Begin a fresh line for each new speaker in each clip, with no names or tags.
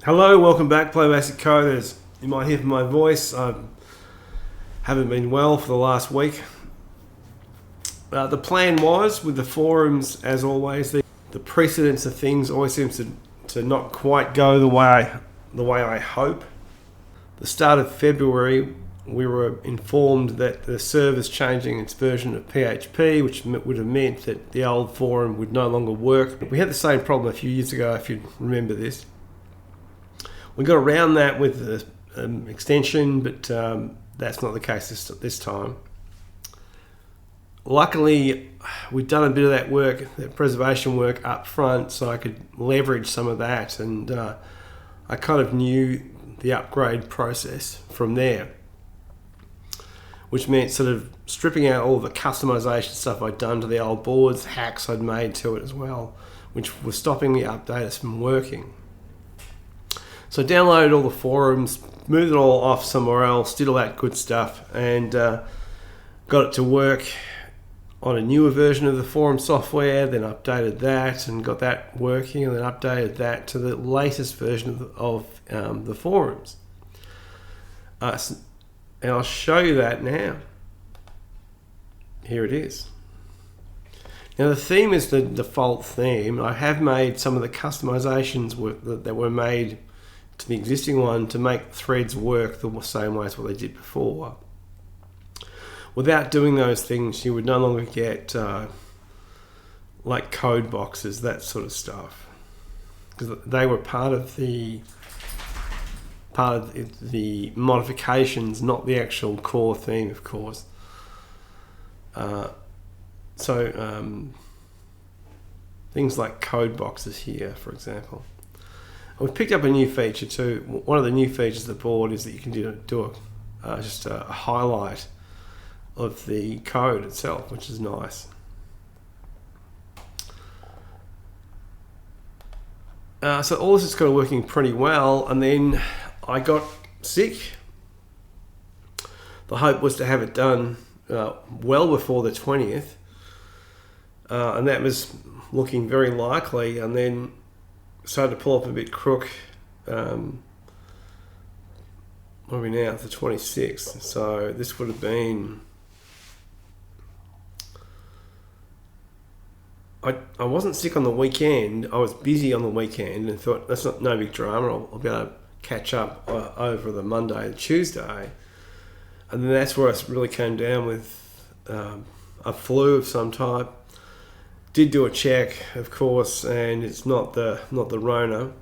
Hello, welcome back, PlayBASIC coders. You might hear from my voice. I haven't been well for the last week. The plan was, with the forums, as always, the precedence of things always seems to not quite go the way I hope. The start of February, we were informed that the server's changing its version of PHP, which would have meant that the old forum would no longer work. We had the same problem a few years ago, if you remember this. We got around that with an extension, but that's not the case this time. Luckily, we'd done a bit of that work, that preservation work up front, so I could leverage some of that, and I kind of knew the upgrade process from there, which meant sort of stripping out all the customization stuff I'd done to the old boards, hacks I'd made to it as well, which was stopping the updaters from working. So I downloaded all the forums, moved it all off somewhere else, did all that good stuff, and got it to work on a newer version of the forum software, then updated that and got that working, and then updated that to the latest version of the forums. And I'll show you that now. Here it is. Now the theme is the default theme. I have made some of the customizations that were made to the existing one to make threads work the same way as what they did before. Without doing those things, you would no longer get like code boxes, that sort of stuff, because they were part of the modifications, not the actual core theme, of course. Things like code boxes here, for example. We've picked up a new feature too. One of the new features of the board is that you can do just a highlight of the code itself, which is nice. So all this is kind of working pretty well, and then I got sick. The hope was to have it done well before the 20th, and that was looking very likely, and then started to pull up a bit crook. What are we now? It's the 26th. So this would have been... I wasn't sick on the weekend. I was busy on the weekend and thought, that's no big drama. I'll be able to catch up over the Monday and Tuesday. And then that's where I really came down with a flu of some type. Did do a check, of course, and it's not the Rona.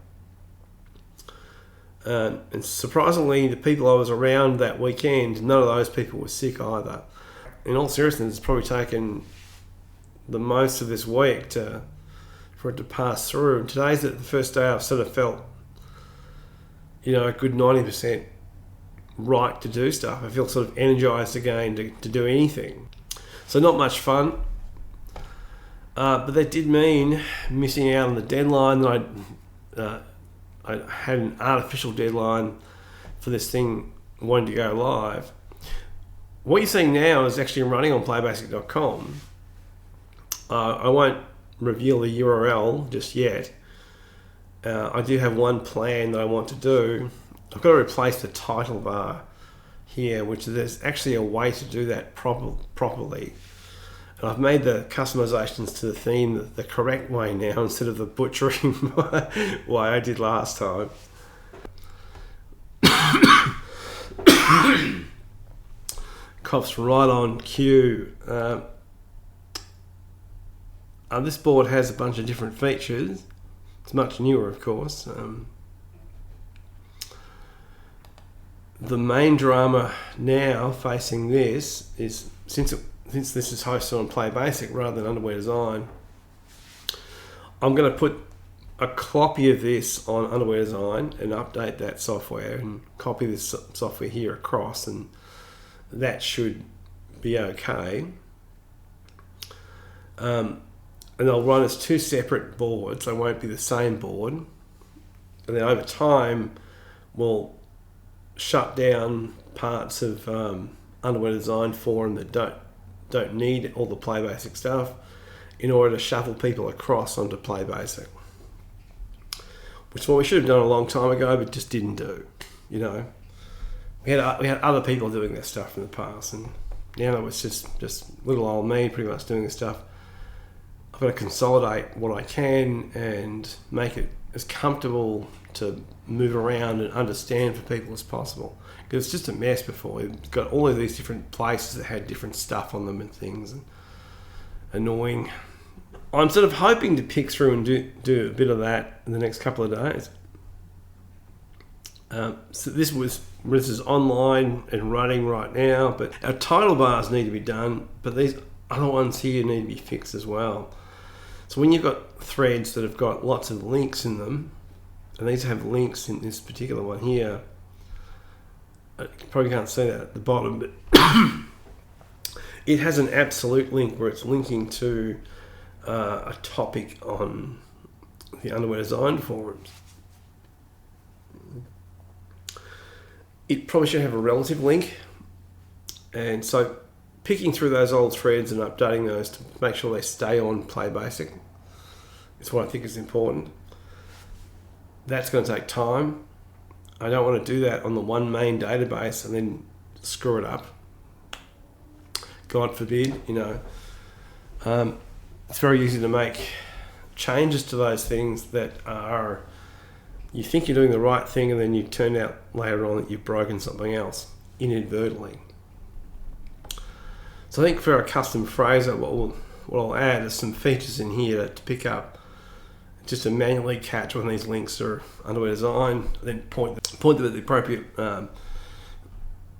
And surprisingly, the people I was around that weekend, none of those people were sick either. In all seriousness, it's probably taken the most of this week for it to pass through. And today's the first day I've sort of felt, a good 90% right to do stuff. I feel sort of energized again to do anything. So not much fun. But that did mean missing out on the deadline that I had an artificial deadline for this thing wanting to go live. What you're seeing now is actually running on PlayBASIC.com. I won't reveal the URL just yet. I do have one plan that I want to do. I've got to replace the title bar here, which there's actually a way to do that properly. And I've made the customizations to the theme the correct way now, instead of the butchering way I did last time. Cough's right on cue. This board has a bunch of different features. It's much newer, of course. The main drama now facing this is, since this is hosted on PlayBASIC rather than UnderwareDESIGN, I'm going to put a copy of this on UnderwareDESIGN and update that software and copy this software here across, and that should be okay. And they'll run as two separate boards. They won't be the same board. And then over time, we'll shut down parts of UnderwareDESIGN forum that don't need all the PlayBASIC stuff in order to shuffle people across onto PlayBASIC. which is what we should have done a long time ago, but just didn't do. You know, we had other people doing this stuff in the past, and now it was just little old me pretty much doing this stuff. I've got to consolidate what I can and make it as comfortable to move around and understand for people as possible. Because it's just a mess before. We've got all of these different places that had different stuff on them and things, and annoying. I'm sort of hoping to pick through and do a bit of that in the next couple of days. So this is online and running right now, but our title bars need to be done, but these other ones here need to be fixed as well. So when you've got threads that have got lots of links in them, and these have links in this particular one here, you probably can't see that at the bottom, but it has an absolute link where it's linking to a topic on the Underwear Design forums. It probably should have a relative link, and so picking through those old threads and updating those to make sure they stay on PlayBASIC is what I think is important. That's going to take time. I don't want to do that on the one main database and then screw it up. God forbid, you know. It's very easy to make changes to those things that are, you think you're doing the right thing, and then you turn out later on that you've broken something else inadvertently. So I think for a custom phraser, what I'll add is some features in here to pick up, just to manually catch when these links are Underwear Design, then point them at the appropriate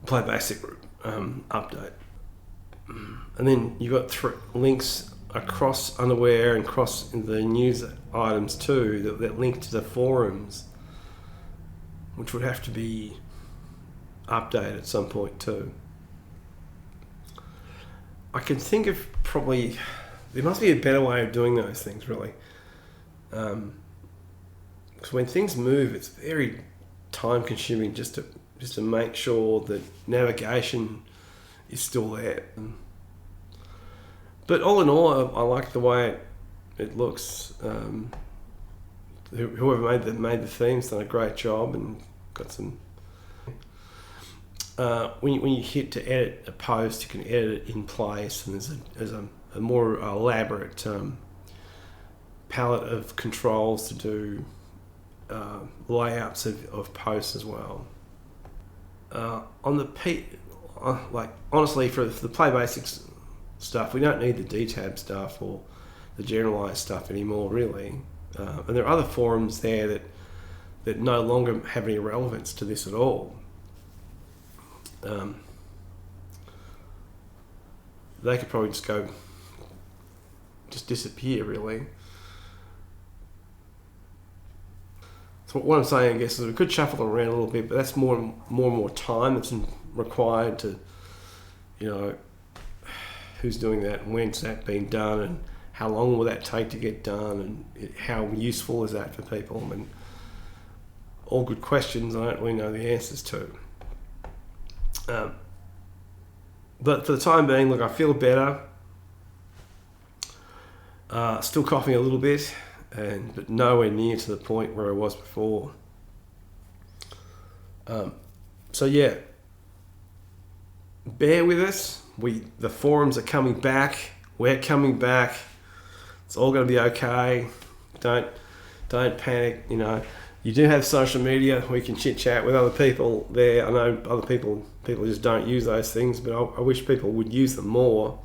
PlayBASIC update. And then you've got links across Underwear and across the news items too that link to the forums, which would have to be updated at some point too. I can think of probably, there must be a better way of doing those things really. Because when things move, it's very time consuming just to make sure that navigation is still there. But all in all, I like the way it looks. Whoever made the theme's done a great job and got some. When you hit to edit a post, you can edit it in place, and there's a more elaborate palette of controls to do layouts of posts as well. On the honestly, for the PlayBASIC stuff, we don't need the D-tab stuff or the generalized stuff anymore, really. And there are other forums there that no longer have any relevance to this at all. They could probably just disappear, really. So what I'm saying, I guess, is we could shuffle them around a little bit, but that's more and more time that's required to, you know, who's doing that, and when's that being done, and how long will that take to get done, and how useful is that for people? And all good questions I don't really know the answers to. But for the time being, look, I feel better. Still coughing a little bit, but nowhere near to the point where I was before. So yeah, bear with us. The forums are coming back. We're coming back. It's all going to be okay. Don't panic. You know, you do have social media. We can chit chat with other people there. I know other people just don't use those things, but I wish people would use them more,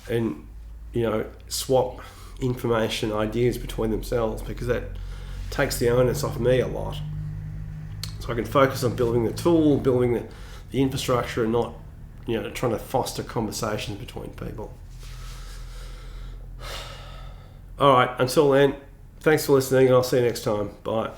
and, you know, swap information, ideas between themselves, because that takes the onus off me a lot. So I can focus on building the tool, building the infrastructure, and not, you know, trying to foster conversations between people. All right, until then, thanks for listening, and I'll see you next time. Bye.